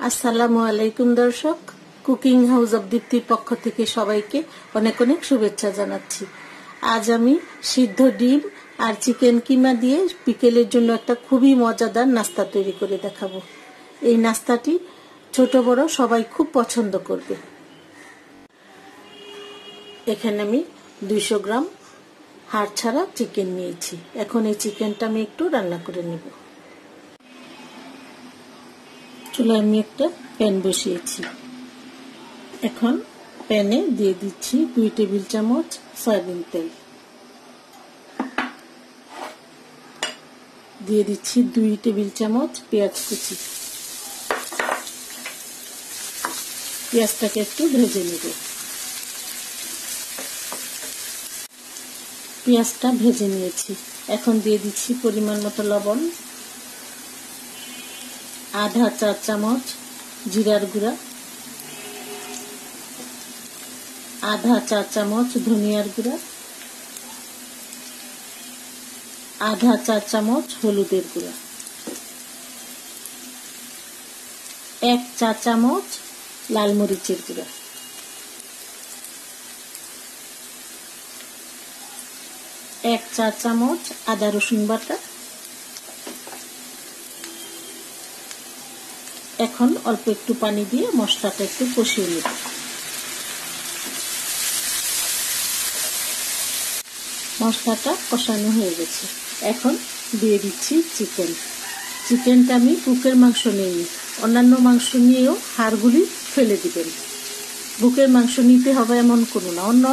আসসালামু আলাইকুম দর্শক, কুকিং হাউস অব দীপ্তির পক্ষ থেকে সবাইকে অনেক অনেক শুভেচ্ছা জানাচ্ছি। আজ আমি সিদ্ধ ডিম আর চিকেন কিমা দিয়ে বিকেলের জন্য একটা খুবই মজাদার নাস্তা তৈরি করে দেখাবো। এই নাস্তাটি ছোট বড় সবাই খুব পছন্দ করবে। এখানে আমি 200 গ্রাম হাড় ছাড়া চিকেন নিয়েছি। এখন এই চিকেনটা আমি একটু রান্না করে নেব। চুলায় আমি একটা প্যান বসিয়েছি। এখন প্যানে দিয়ে দিচ্ছি 2 টেবিল চামচ সয়াবিন তেল, দিয়ে দিচ্ছি 2 টেবিল চামচ পেঁয়াজ কুচি। পেঁয়াজটাকে একটু ভেজে নেব। পেঁয়াজটা ভেজে নিয়েছি। এখন দিয়ে দিচ্ছি পরিমাণ মতো লবণ, আধা চা চামচ জিরার গুঁড়া, আধা চা চামচ ধনিয়ার গুঁড়া, আধা চা চামচ হলুদের গুঁড়া, 1 চা চামচ লাল মরিচের গুঁড়া, 1 চা চামচ আদা রসুন বাটা। এখন অল্প একটু পানি দিয়ে মশলাটা একটু কষিয়ে নেব। মশলাটা কষানো হয়ে গেছে। এখন দিয়ে দিচ্ছি চিকেন। চিকেনটা আমি বুকের মাংস নিইনি, অন্যান্য মাংস নিয়েও হাড়গুলি ফেলে দিবেন। বুকের মাংস নিতে হবে এমন কোনো না, অন্য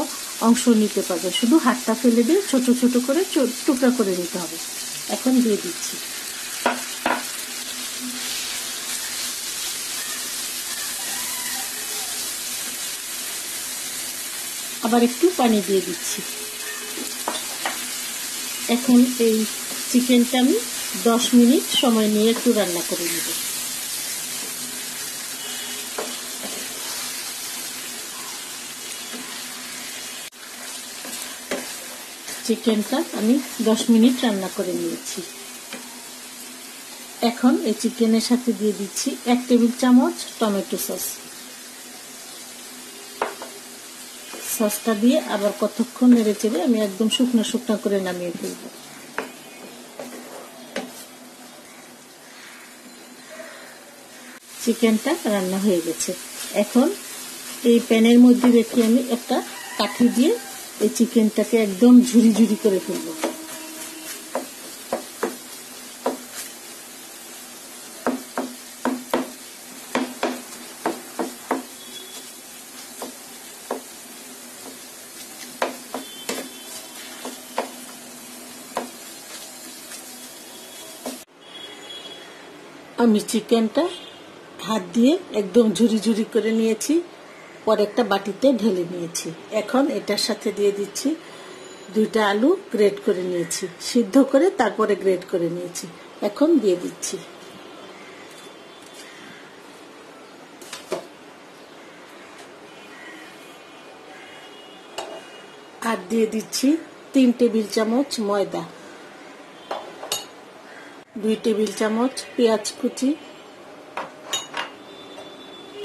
অংশ নিতে পারবে, শুধু হাড়টা ফেলে দিয়ে ছোট ছোট করে টুকরা করে নিতে হবে। এখন দিয়ে দিচ্ছি। আবার একটু পানি দিয়ে দিচ্ছি। এখন এই চিকেনটা আমি 10 মিনিট সময় নিয়ে একটু রান্না করে নেব। চিকেনটা আমি 10 মিনিট রান্না করে নিয়েছি। এখন এই চিকেনের সাথে দিয়ে দিচ্ছি 1 টেবিল চামচ টমেটো সস। সসটা দিয়ে আবার কতক্ষণ নেড়ে চেড়ে আমি একদম শুকনো শুকনো করে নামিয়ে ফেলব। চিকেনটা রান্না হয়ে গেছে। এখন এই প্যানের মধ্যে রেখে আমি একটা কাঠি দিয়ে এই চিকেনটাকে একদম ঝুরি ঝুরি করে ফেলব। আমি চিকেনটা হাত দিয়ে একদম ঝুরি ঝুরি করে নিয়েছি, পরে একটা বাটিতে ঢেলে নিয়েছি। এখন এটার সাথে দিয়ে দিচ্ছি 2টা আলু গ্রেট করে নিয়েছি, সিদ্ধ করে তারপরে গ্রেট করে নিয়েছি। এখন দিয়ে দিচ্ছি। আর দিয়ে দিচ্ছি 3 টেবিল চামচ ময়দা, 2 টেবিল চামচ পেঁয়াজ কুচি,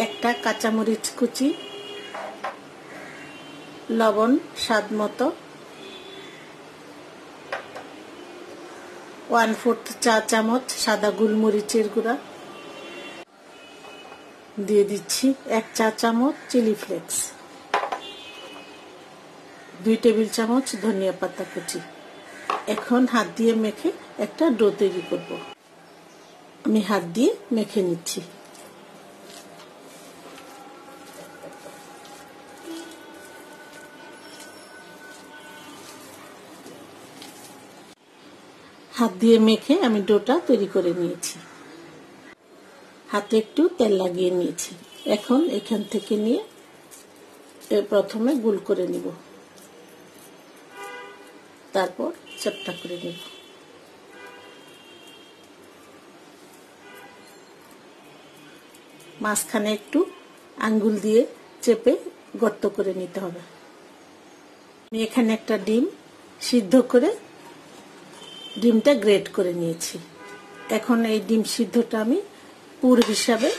একটা কাঁচামরিচ কুচি, লবণ স্বাদ মতো, 1/4 চা চামচ সাদা গোলমরিচের গুঁড়া, দিয়ে দিচ্ছি 1 চা চামচ চিলি ফ্লেক্স, 2 টেবিল চামচ ধনিয়া পাতা কুচি। এখন হাত দিয়ে মেখে একটা ডো তৈরি করব। আমি হাত দিয়ে মেখে নিচ্ছি। হাত দিয়ে মেখে আমি ডোটা তৈরি করে নিয়েছি। হাতে একটু তেল লাগিয়ে নিয়েছি। এখন এখান থেকে নিয়ে প্রথমে গোল করে নিব, তারপর চ্যাপ্টা করে নেব। মাঝখানে একটু আঙ্গুল দিয়ে চেপে গর্ত করে নিতে হবে। আমি এখানে একটা ডিম সিদ্ধ করে ডিমটা গ্রেট করে নিয়েছি। এখন এই ডিম সিদ্ধটা আমি পুর হিসাবে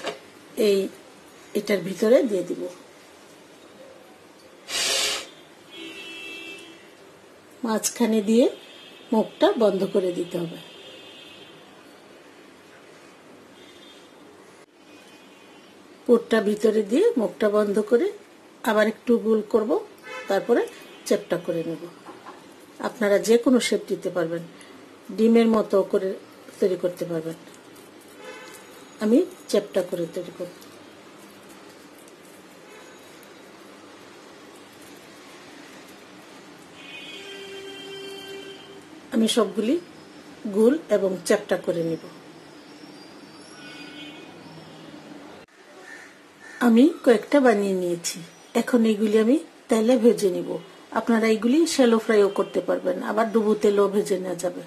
এটার ভিতরে দিয়ে দিব। মাঝখানে দিয়ে মুখটা বন্ধ করে দিতে হবে। পুরটা ভিতরে দিয়ে মুখটা বন্ধ করে আবার একটু গোল করব, তারপরে চ্যাপটা করে নেব। আপনারা যে কোনো শেপ দিতে পারবেন, ডিমের মতো করে তৈরি করতে পারবেন। আমি চ্যাপটা করে তৈরি করব। আমি সবগুলি গোল এবং চ্যাপটা করে নেব। আমি কয়েকটা বানিয়ে নিয়েছি। এখন এগুলি আমি তেলে ভেজে নিব। আপনারা এগুলি শ্যালো ফ্রাইও করতে পারবেন, আবার ডুবো তেলেও ভেজে নেওয়া যাবে।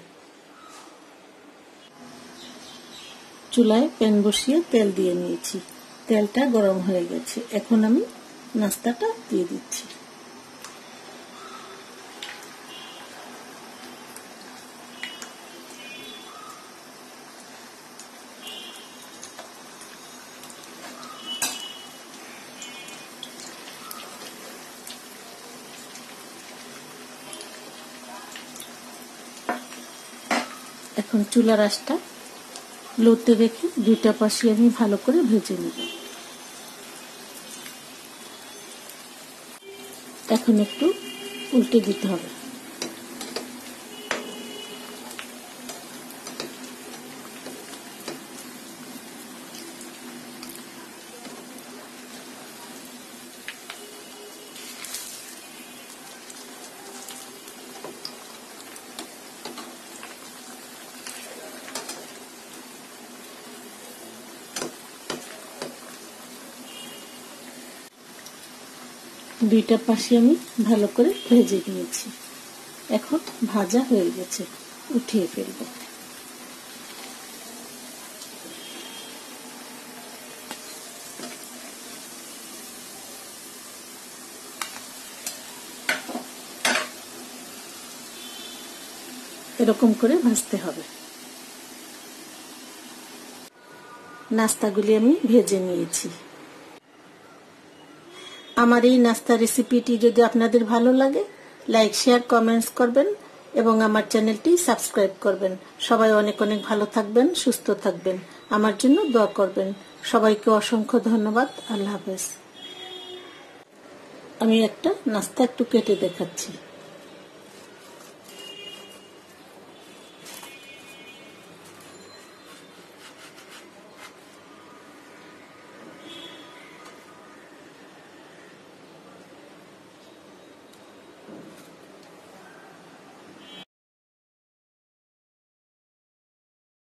চুলায় প্যান বসিয়ে তেল দিয়ে নিয়েছি। তেলটা গরম হয়ে গেছে। এখন আমি নাস্তাটা দিয়ে দিচ্ছি। এখন চুলার আঁচটা লোতে রেখে দুইটা পাশে আমি ভালো করে ভেজে নেব। এখন একটু উল্টে দিতে হবে। দুইটা পাশে আমি ভালো করে ভেজে নিয়েছি। এখন ভাজা হয়ে গেছে, উঠিয়ে ফেলব। এরকম করে ভাজতে হবে। নাস্তাগুলি আমি ভেজে নিয়েছি। আমার এই নাস্তা রেসিপিটি যদি আপনাদের ভালো লাগে, লাইক, শেয়ার, কমেন্টস করবেন এবং আমার চ্যানেলটি সাবস্ক্রাইব করবেন। সবাই অনেক অনেক ভালো থাকবেন, সুস্থ থাকবেন, আমার জন্য দোয়া করবেন। সবাইকে অসংখ্য ধন্যবাদ। আল্লাহ হাফেজ। আমি একটা নাস্তা একটু কেটে দেখাচ্ছি।